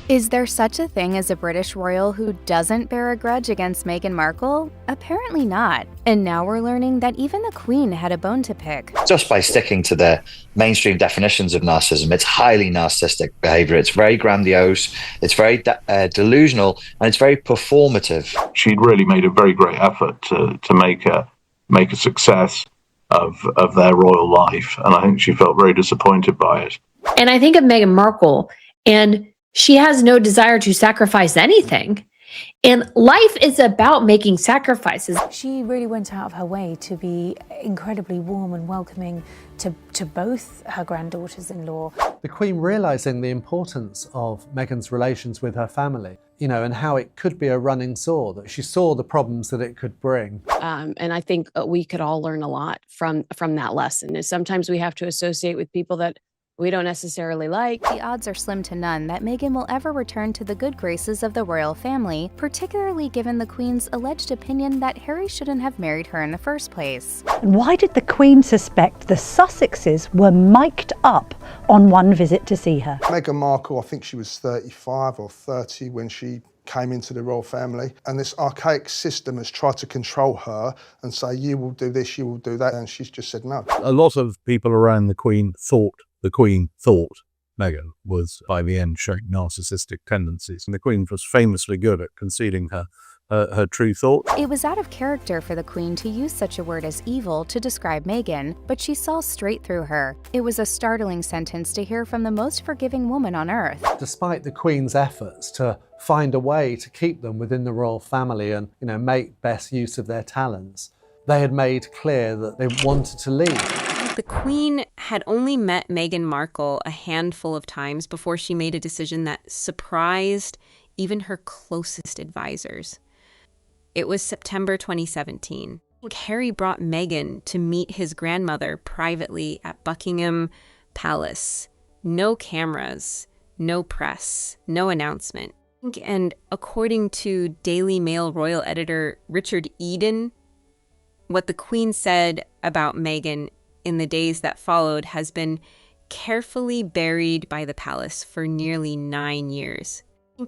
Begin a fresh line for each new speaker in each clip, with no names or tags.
Is there such a thing as a British royal who doesn't bear a grudge against Meghan Markle? Apparently not. And now we're learning that even the Queen had a bone to pick.
Just by sticking to the mainstream definitions of narcissism, it's highly narcissistic behavior. It's very grandiose, it's very delusional, and it's very performative.
She'd really made a very great effort to make a success of their royal life, and I think she felt very disappointed by it.
And I think of Meghan Markle, and she has no desire to sacrifice anything. And life is about making sacrifices.
She really went out of her way to be incredibly warm and welcoming to both her granddaughters-in-law.
The Queen realising the importance of Meghan's relations with her family, and how it could be a running sore, that she saw the problems that it could bring.
And I think we could all learn a lot from that lesson. Is sometimes we have to associate with people that we don't necessarily like.
The odds are slim to none that Meghan will ever return to the good graces of the royal family, particularly given the Queen's alleged opinion that Harry shouldn't have married her in the first place.
And why did the Queen suspect the Sussexes were mic'd up on one visit to see her?
Meghan Markle, I think she was 35 or 30 when she came into the royal family, and this archaic system has tried to control her and say, you will do this, you will do that, and she's just said no.
A lot of people around the Queen thought Meghan was, by the end, showing narcissistic tendencies. And the Queen was famously good at concealing her true thoughts.
It was out of character for the Queen to use such a word as evil to describe Meghan, but she saw straight through her. It was a startling sentence to hear from the most forgiving woman on earth.
Despite the Queen's efforts to find a way to keep them within the royal family and, make best use of their talents, they had made clear that they wanted to leave.
The Queen had only met Meghan Markle a handful of times before she made a decision that surprised even her closest advisors. It was September 2017. Harry brought Meghan to meet his grandmother privately at Buckingham Palace. No cameras, no press, no announcement. And according to Daily Mail royal editor Richard Eden, what the Queen said about Meghan in the days that followed has been carefully buried by the palace for nearly 9 years.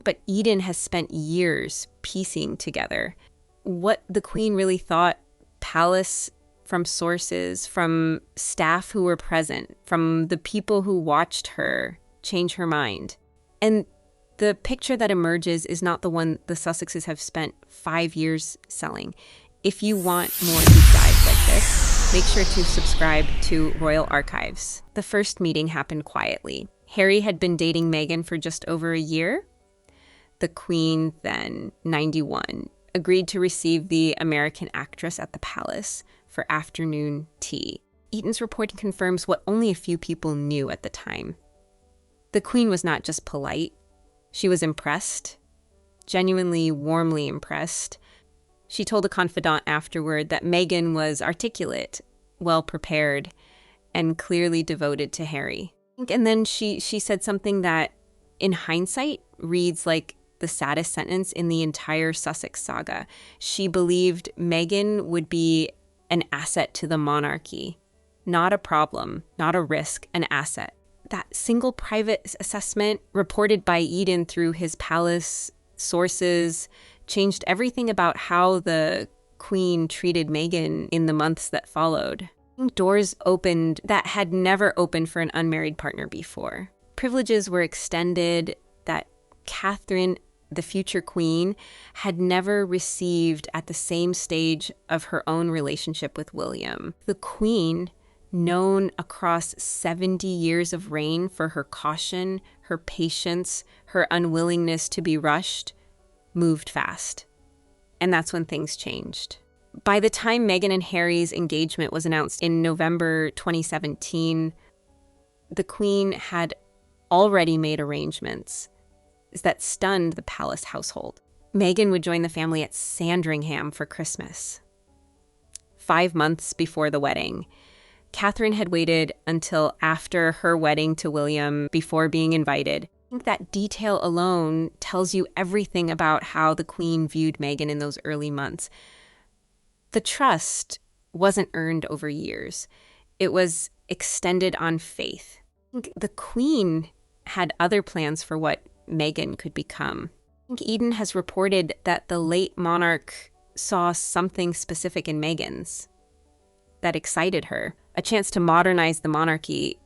But Eden has spent years piecing together what the Queen really thought palace, from sources, from staff who were present, from the people who watched her change her mind. And the picture that emerges is not the one the Sussexes have spent 5 years selling. If you want more deep dives like this, make sure to subscribe to Royal Archives. The first meeting happened quietly. Harry had been dating Meghan for just over a year. The Queen, then 91, agreed to receive the American actress at the palace for afternoon tea. Eaton's reporting confirms what only a few people knew at the time. The Queen was not just polite. She was impressed, genuinely warmly impressed. She told a confidant afterward that Meghan was articulate, well-prepared, and clearly devoted to Harry. And then she said something that, in hindsight, reads like the saddest sentence in the entire Sussex saga. She believed Meghan would be an asset to the monarchy, not a problem, not a risk, an asset. That single private assessment reported by Eden through his palace sources changed everything about how the Queen treated Meghan in the months that followed. Doors opened that had never opened for an unmarried partner before. Privileges were extended that Catherine, the future Queen, had never received at the same stage of her own relationship with William. The Queen, known across 70 years of reign for her caution, her patience, her unwillingness to be rushed, moved fast. And that's when things changed. By the time Meghan and Harry's engagement was announced in November 2017, the Queen had already made arrangements that stunned the palace household. Meghan would join the family at Sandringham for Christmas. 5 months before the wedding, Catherine had waited until after her wedding to William before being invited. I think that detail alone tells you everything about how the Queen viewed Meghan in those early months. The trust wasn't earned over years. It was extended on faith. The Queen had other plans for what Meghan could become. I think Eden has reported that the late monarch saw something specific in Meghan's that excited her, a chance to modernize the monarchy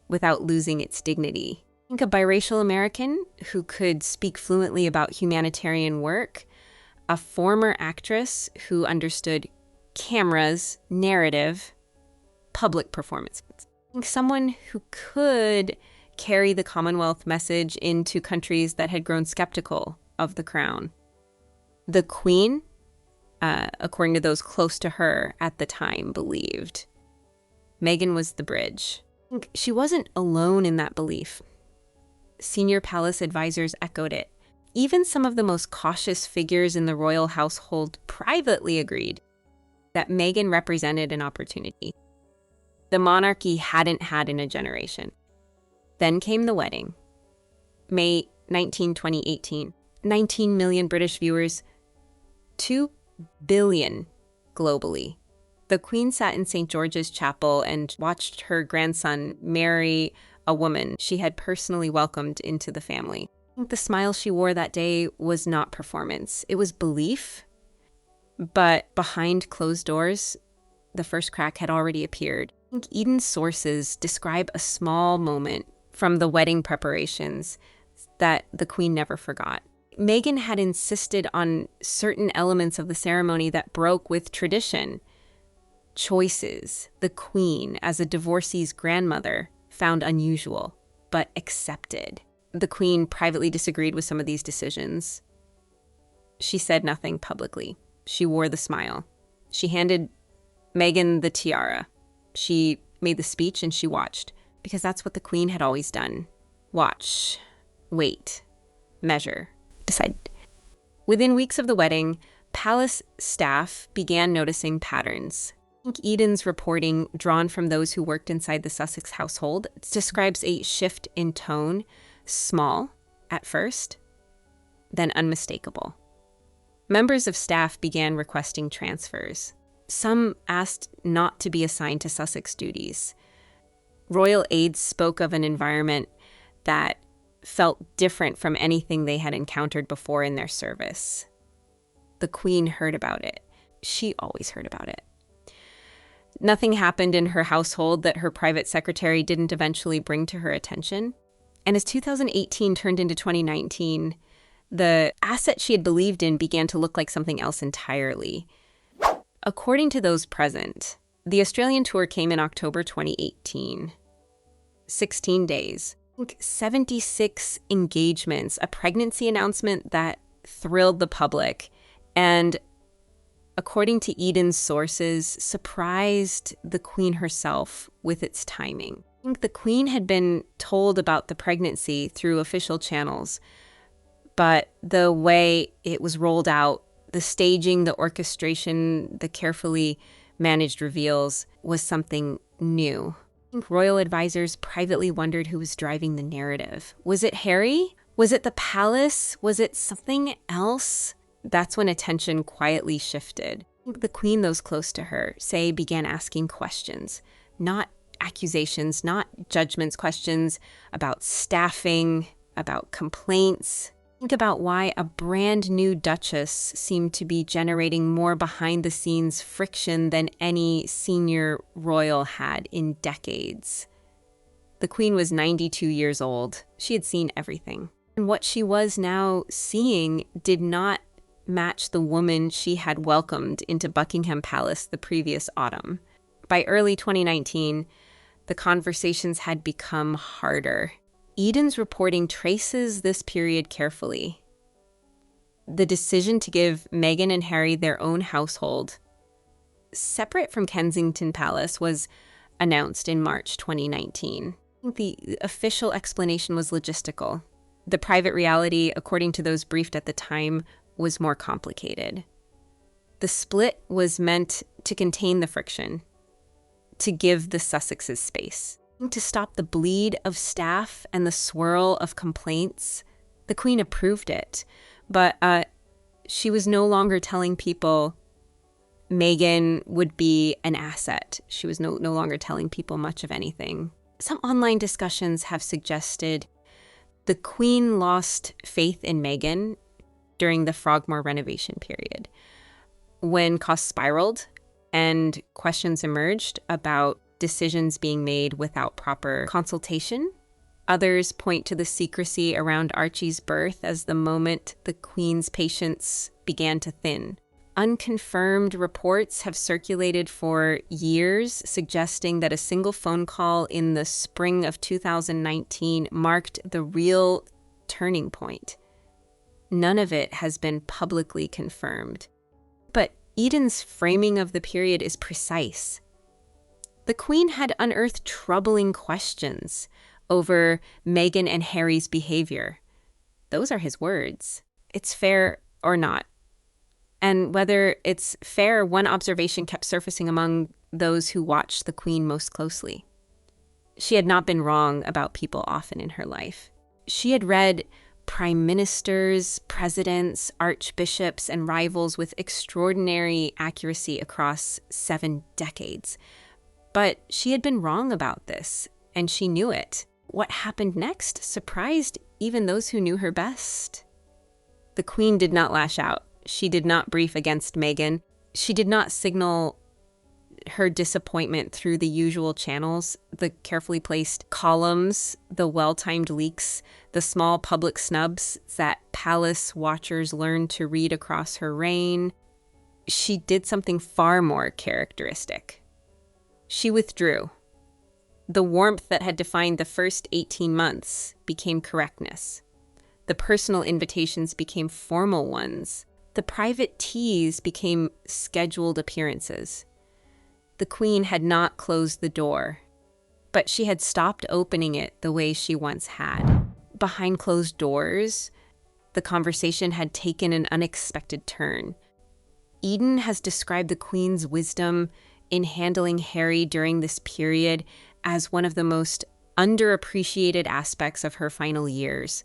without losing its dignity. I think a biracial American who could speak fluently about humanitarian work, a former actress who understood cameras, narrative, public performance. I think someone who could carry the Commonwealth message into countries that had grown skeptical of the crown. The Queen, according to those close to her at the time, believed Meghan was the bridge. I think she wasn't alone in that belief. Senior palace advisors echoed it. Even some of the most cautious figures in the royal household privately agreed that Meghan represented an opportunity the monarchy hadn't had in a generation. Then came the wedding. May 19, 2018. 19 million British viewers, 2 billion globally. The Queen sat in St. George's Chapel and watched her grandson marry a woman she had personally welcomed into the family. I think the smile she wore that day was not performance. It was belief. But behind closed doors, the first crack had already appeared. I think Eden's sources describe a small moment from the wedding preparations that the Queen never forgot. Meghan had insisted on certain elements of the ceremony that broke with tradition. Choices the Queen, as a divorcee's grandmother, found unusual, but accepted. The Queen privately disagreed with some of these decisions. She said nothing publicly. She wore the smile. She handed Meghan the tiara. She made the speech and she watched, because that's what the Queen had always done. Watch, wait, measure, decide. Within weeks of the wedding, palace staff began noticing patterns. I think Eden's reporting, drawn from those who worked inside the Sussex household, describes a shift in tone, small at first, then unmistakable. Members of staff began requesting transfers. Some asked not to be assigned to Sussex duties. Royal aides spoke of an environment that felt different from anything they had encountered before in their service. The Queen heard about it. She always heard about it. Nothing happened in her household that her private secretary didn't eventually bring to her attention. And as 2018 turned into 2019, the asset she had believed in began to look like something else entirely. According to those present, the Australian tour came in October 2018. 16 days, 76 engagements, a pregnancy announcement that thrilled the public, and according to Eden's sources, surprised the Queen herself with its timing. I think the Queen had been told about the pregnancy through official channels, but the way it was rolled out, the staging, the orchestration, the carefully managed reveals was something new. I think royal advisors privately wondered who was driving the narrative. Was it Harry? Was it the palace? Was it something else? That's when attention quietly shifted. I think the Queen, those close to her, began asking questions, not accusations, not judgments, questions about staffing, about complaints. Think about why a brand new Duchess seemed to be generating more behind-the-scenes friction than any senior royal had in decades. The Queen was 92 years old. She had seen everything. And what she was now seeing did not match the woman she had welcomed into Buckingham Palace the previous autumn. By early 2019, the conversations had become harder. Eden's reporting traces this period carefully. The decision to give Meghan and Harry their own household, separate from Kensington Palace, was announced in March 2019. The official explanation was logistical. The private reality, according to those briefed at the time, was more complicated. The split was meant to contain the friction, to give the Sussexes space, to stop the bleed of staff and the swirl of complaints. The Queen approved it, but she was no longer telling people Meghan would be an asset. She was no longer telling people much of anything. Some online discussions have suggested The Queen lost faith in Meghan during the Frogmore renovation period, when costs spiraled and questions emerged about decisions being made without proper consultation. Others point to the secrecy around Archie's birth as the moment the Queen's patience began to thin. Unconfirmed reports have circulated for years, suggesting that a single phone call in the spring of 2019 marked the real turning point. None of it has been publicly confirmed. But Eden's framing of the period is precise. The Queen had unearthed troubling questions over Meghan and Harry's behavior. Those are his words. It's fair or not. And whether it's fair, one observation kept surfacing among those who watched the Queen most closely. She had not been wrong about people often in her life. She had read prime ministers, presidents, archbishops, and rivals with extraordinary accuracy across 7 decades. But she had been wrong about this, and she knew it. What happened next surprised even those who knew her best. The Queen did not lash out. She did not brief against Meghan. She did not signal her disappointment through the usual channels, the carefully placed columns, the well-timed leaks, the small public snubs that palace watchers learned to read across her reign. She did something far more characteristic. She withdrew. The warmth that had defined the first 18 months became correctness. The personal invitations became formal ones. The private teas became scheduled appearances. The Queen had not closed the door, but she had stopped opening it the way she once had. Behind closed doors, the conversation had taken an unexpected turn. Eden has described the Queen's wisdom in handling Harry during this period as one of the most underappreciated aspects of her final years.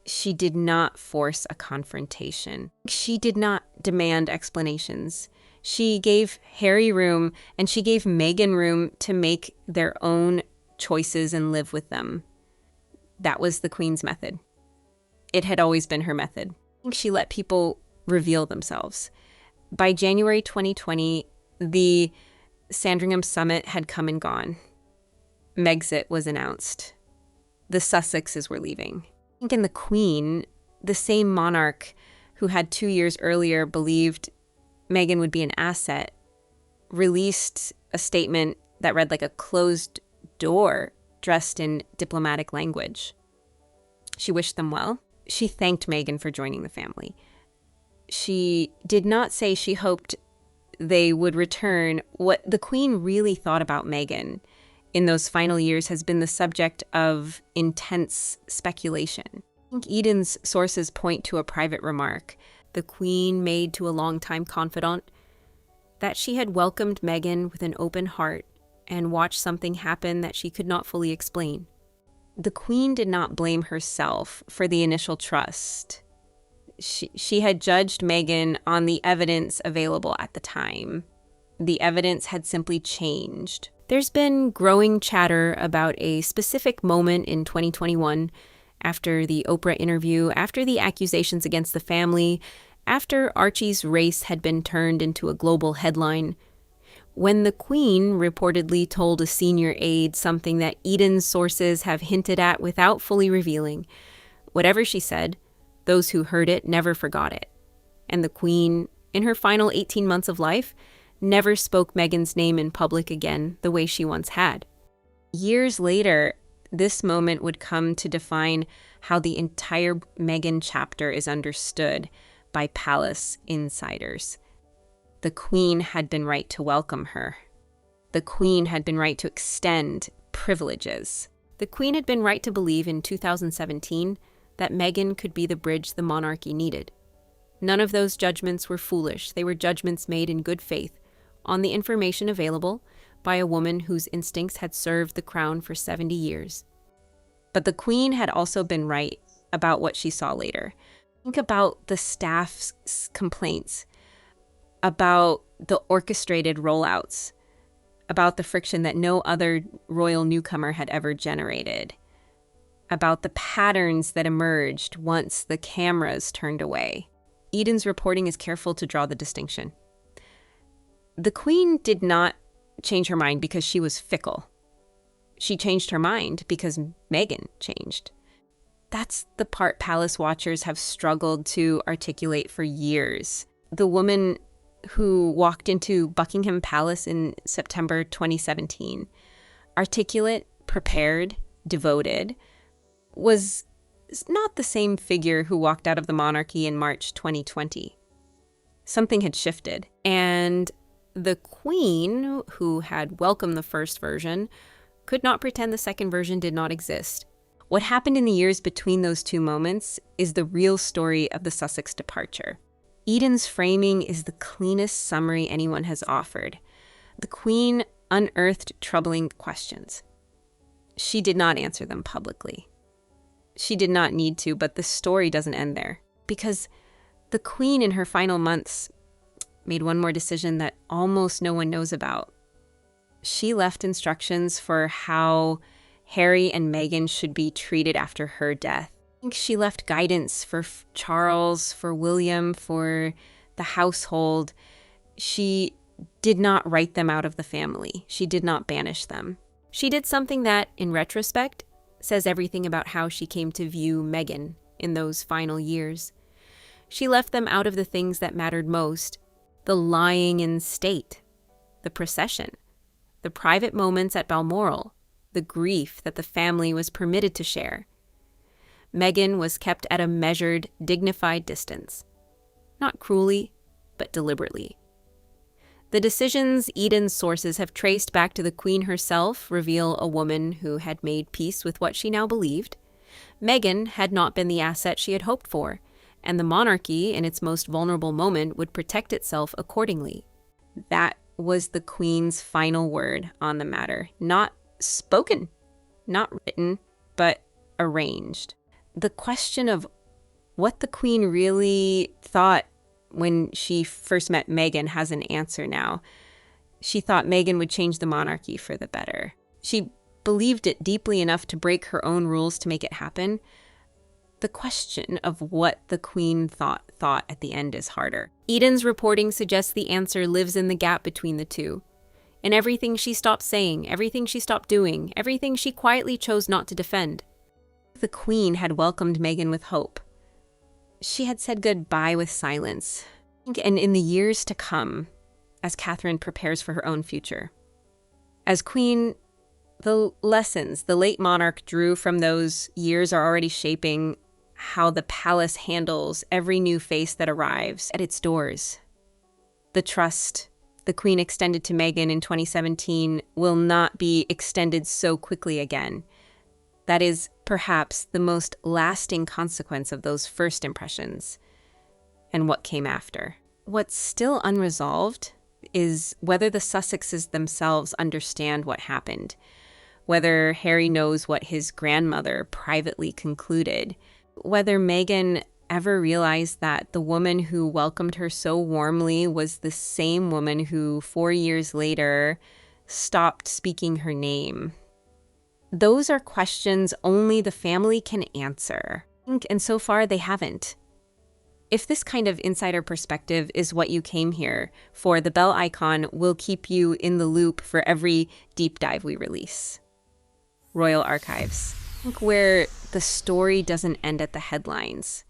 She did not force a confrontation. She did not demand explanations. She gave Harry room, and she gave Meghan room to make their own choices and live with them. That was the Queen's method. It had always been her method. She let people reveal themselves. By January 2020, the Sandringham Summit had come and gone. Megxit was announced. The Sussexes were leaving. And the Queen, the same monarch who had 2 years earlier believed Meghan would be an asset, released a statement that read like a closed door dressed in diplomatic language. She wished them well. She thanked Meghan for joining the family. She did not say she hoped they would return. What the Queen really thought about Meghan in those final years has been the subject of intense speculation. I think Eden's sources point to a private remark the Queen made to a longtime confidant, that she had welcomed Meghan with an open heart and watched something happen that she could not fully explain. The Queen did not blame herself for the initial trust. She had judged Meghan on the evidence available at the time. The evidence had simply changed. There's been growing chatter about a specific moment in 2021, after the Oprah interview, after the accusations against the family, after Archie's race had been turned into a global headline, when the Queen reportedly told a senior aide something that Eden's sources have hinted at without fully revealing. Whatever she said, those who heard it never forgot it. And the Queen, in her final 18 months of life, never spoke Meghan's name in public again the way she once had. Years later, this moment would come to define how the entire Meghan chapter is understood by palace insiders. The Queen had been right to welcome her. The Queen had been right to extend privileges. The Queen had been right to believe in 2017 that Meghan could be the bridge the monarchy needed. None of those judgments were foolish. They were judgments made in good faith on the information available by a woman whose instincts had served the crown for 70 years. But the Queen had also been right about what she saw later. Think about the staff's complaints, about the orchestrated rollouts, about the friction that no other royal newcomer had ever generated, about the patterns that emerged once the cameras turned away. Eden's reporting is careful to draw the distinction. The Queen did not change her mind because she was fickle. She changed her mind because Meghan changed. That's the part palace watchers have struggled to articulate for years. The woman who walked into Buckingham Palace in September 2017, articulate, prepared, devoted, was not the same figure who walked out of the monarchy in March 2020. Something had shifted, and the Queen, who had welcomed the first version, could not pretend the second version did not exist. What happened in the years between those two moments is the real story of the Sussex departure. Eden's framing is the cleanest summary anyone has offered. The Queen unearthed troubling questions. She did not answer them publicly. She did not need to, but the story doesn't end there. Because the Queen in her final months made one more decision that almost no one knows about. She left instructions for how Harry and Meghan should be treated after her death. I think she left guidance for Charles, for William, for the household. She did not write them out of the family. She did not banish them. She did something that, in retrospect, says everything about how she came to view Meghan in those final years. She left them out of the things that mattered most: the lying in state, the procession, the private moments at Balmoral, the grief that the family was permitted to share. Meghan was kept at a measured, dignified distance. Not cruelly, but deliberately. The decisions Eden's sources have traced back to the Queen herself reveal a woman who had made peace with what she now believed. Meghan had not been the asset she had hoped for, and the monarchy, in its most vulnerable moment, would protect itself accordingly. That was the Queen's final word on the matter. Not spoken, not written, but arranged. The question of what the Queen really thought when she first met Meghan has an answer now. She thought Meghan would change the monarchy for the better. She believed it deeply enough to break her own rules to make it happen. The question of what the Queen thought at the end is harder. Eden's reporting suggests the answer lives in the gap between the two. In everything she stopped saying, everything she stopped doing, everything she quietly chose not to defend. The Queen had welcomed Meghan with hope. She had said goodbye with silence. And in the years to come, as Catherine prepares for her own future, as Queen, the lessons the late monarch drew from those years are already shaping how the palace handles every new face that arrives at its doors. The trust the Queen extended to Meghan in 2017 will not be extended so quickly again. That is perhaps the most lasting consequence of those first impressions and what came after. What's still unresolved is whether the Sussexes themselves understand what happened, whether Harry knows what his grandmother privately concluded, whether Meghan ever realized that the woman who welcomed her so warmly was the same woman who 4 years later stopped speaking her name. Those are questions only the family can answer, and so far they haven't. If this kind of insider perspective is what you came here for, the bell icon will keep you in the loop for every deep dive we release. Royal Archives, where the story doesn't end at the headlines.